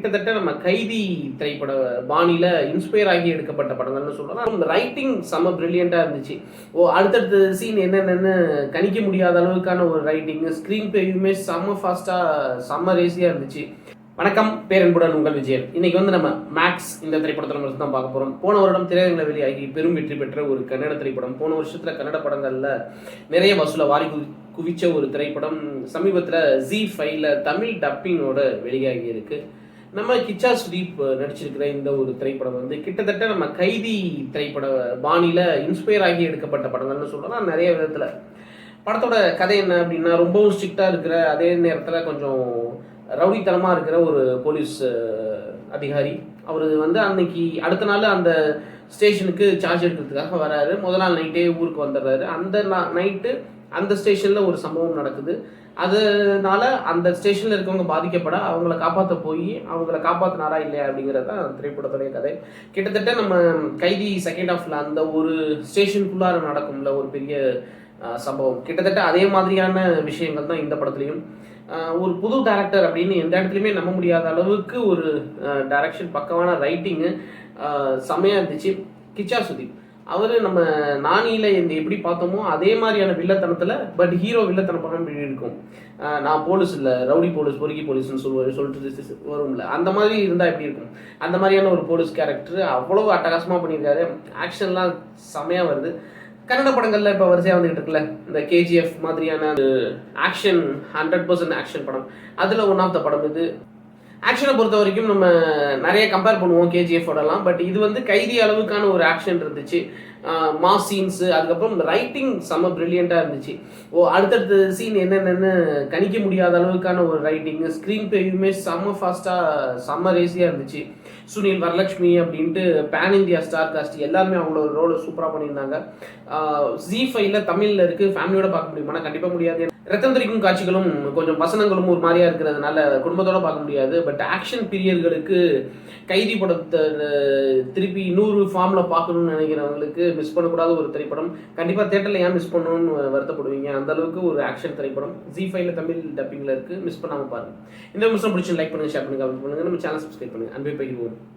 கிட்டத்தட்ட நம்ம கைதி திரைப்பட பாணியில இன்ஸ்பயர் ஆகி எடுக்கப்பட்ட படங்கள்னு சொல்லலாம். ரைட்டிங் செம்ம பிரில்லியண்டா இருந்துச்சு. அடுத்தடுத்த சீன் என்னென்னு கணிக்க முடியாத அளவுக்கான ஒரு ரைட்டிங், ஸ்க்ரீன் பிளேயுமே செம்ம ஃபாஸ்டா செம்ம ரேசியா இருந்துச்சு. வணக்கம், பேரன்புடன் உங்கள் விஜயன். இன்னைக்கு வந்து நம்ம மேக்ஸ் இந்த திரைப்படத்தை நம்ம தான் பார்க்க போறோம். போன வருடம் திரையரங்கில் வெளியாகி பெரும் வெற்றி பெற்ற ஒரு கன்னட திரைப்படம். போன வருஷத்துல கன்னட படங்கள்ல நிறைய வசூலை வாரி குவிச்ச ஒரு திரைப்படம் சமீபத்தில் ZEE5ல தமிழ் டப்பிங்கோட வெளியாகி இருக்கு. நம்ம கிச்சா சுதீப் நடிச்சிருக்கிற இந்த ஒரு திரைப்படம் வந்து கிட்டத்தட்ட நம்ம கைதி திரைப்பட பாணியில இன்ஸ்பயர் ஆகி எடுக்கப்பட்ட படங்கள்னு சொல்லலாம். நிறைய விதத்துல படத்தோட கதை என்ன அப்படின்னா, ரொம்பவும் ஸ்ட்ரிக்டா இருக்கிற, அதே நேரத்தில் கொஞ்சம் ரவுடித்தனமாக இருக்கிற ஒரு போலீஸ் அதிகாரி. அவர் வந்து அன்னைக்கு அடுத்த நாள் அந்த ஸ்டேஷனுக்கு சார்ஜ் எடுக்கிறதுக்காக வராரு. முதல் நாள் நைட்டே ஊருக்கு வந்துடுறாரு. அந்த நைட்டு அந்த ஸ்டேஷனில் ஒரு சம்பவம் நடக்குது. அதனால அந்த ஸ்டேஷனில் இருக்கவங்க பாதிக்கப்பட அவங்கள காப்பாற்ற போய் அவங்கள காப்பாற்றினாரா இல்லையா அப்படிங்கிறது தான் திரைப்படத்துடைய கதை. கிட்டத்தட்ட நம்ம கைதி செகண்ட் ஹாஃப்ல அந்த ஒரு ஸ்டேஷனுக்குள்ளார நடக்கும்ல ஒரு பெரிய சம்பவம், கிட்டத்தட்ட அதே மாதிரியான விஷயங்கள் தான் இந்த படத்துலையும். ஒரு புது டேரக்டர் அப்படின்னு எந்த இடத்துலையுமே நம்ப முடியாத அளவுக்கு ஒரு டைரக்ஷன், பக்கமான ரைட்டிங்கு செம்மையாக இருந்துச்சு. கிச்சா சுதீப் அவர் நம்ம நானியில் எப்படி பார்த்தோமோ அதே மாதிரியான வில்லத்தனத்தில், பட் ஹீரோ வில்லத்தனம் பண்ண இப்படி இருக்கும். நான் போலீஸ் இல்லை, ரவுடி போலீஸ், பொறுக்கி போலீஸ்ன்னு சொல்லிட்டு வரும்ல, அந்த மாதிரி இருந்தால் எப்படி இருக்கும். அந்த மாதிரியான ஒரு போலீஸ் கேரக்டர் அவ்வளோ அட்டகாசமாக பண்ணியிருக்காரு. ஆக்ஷன்லாம் செம்மையாக வருது. கன்னட படங்கள்ல இப்போ வரிசையாக வந்துகிட்டு இருக்குல்ல, இந்த KGF மாதிரியான ஆக்ஷன் 100% ஆக்ஷன் படம், அதில் ஒன் ஆஃப் த படம் இது. ஆக்ஷனை பொறுத்த வரைக்கும் நம்ம நிறைய கம்பேர் பண்ணுவோம் KGF-ஓடலாம். பட் இது வந்து கைதி அளவுக்கான ஒரு ஆக்ஷன் இருந்துச்சு. மாஸ் சீன்ஸு, அதுக்கப்புறம் ரைட்டிங் செம்ம பிரில்லியண்டாக இருந்துச்சு. அடுத்தடுத்த சீன் என்னென்னு கணிக்க முடியாத அளவுக்கான ஒரு ரைட்டிங், ஸ்க்ரீன் பிளேயுமே செம்ம ஃபாஸ்ட்டாக செம்ம ரேசியாக இருந்துச்சு. சுனில், வரலட்சுமி அப்படின்ட்டு பேன் இந்தியா ஸ்டார் காஸ்ட் எல்லாருமே அவங்களோட ரோலை சூப்பராக பண்ணியிருந்தாங்க. ZEE5ல தமிழில் இருக்குது, ஃபேமிலியோட பார்க்க முடியுமானா கண்டிப்பாக முடியாது. ரத்தம் தெரிக்கும் காட்சிகளும் கொஞ்சம் வசனங்களும் ஒரு மாதிரியா இருக்கிறதுனால குடும்பத்தோட பார்க்க முடியாது. பட் ஆக்ஷன் பிரியர்களுக்கு கைதி படத்தை திருப்பி இன்னொரு ஃபார்மில் பார்க்கணும்னு நினைக்கிறவங்களுக்கு மிஸ் பண்ணக்கூடாத ஒரு திரைப்படம். கண்டிப்பாக தேட்டரில் ஏன் மிஸ் பண்ணணும்னு வருத்தப்படுவீங்க. அந்த அளவுக்கு ஒரு ஆக்ஷன் திரைப்படம் ZEE5ல தமிழ் டப்பிங்கில் இருக்குது, மிஸ் பண்ணாமல் பாருங்கள். இந்த விஷயம் பிடிச்சி லைக் பண்ணுங்கள், ஷேர் பண்ணுங்கள், கமெண்ட் பண்ணுங்கள், நம்ம சேனல் சப்ஸ்கிரைப் பண்ணுங்கள். அன்பை பகிர்வோம்.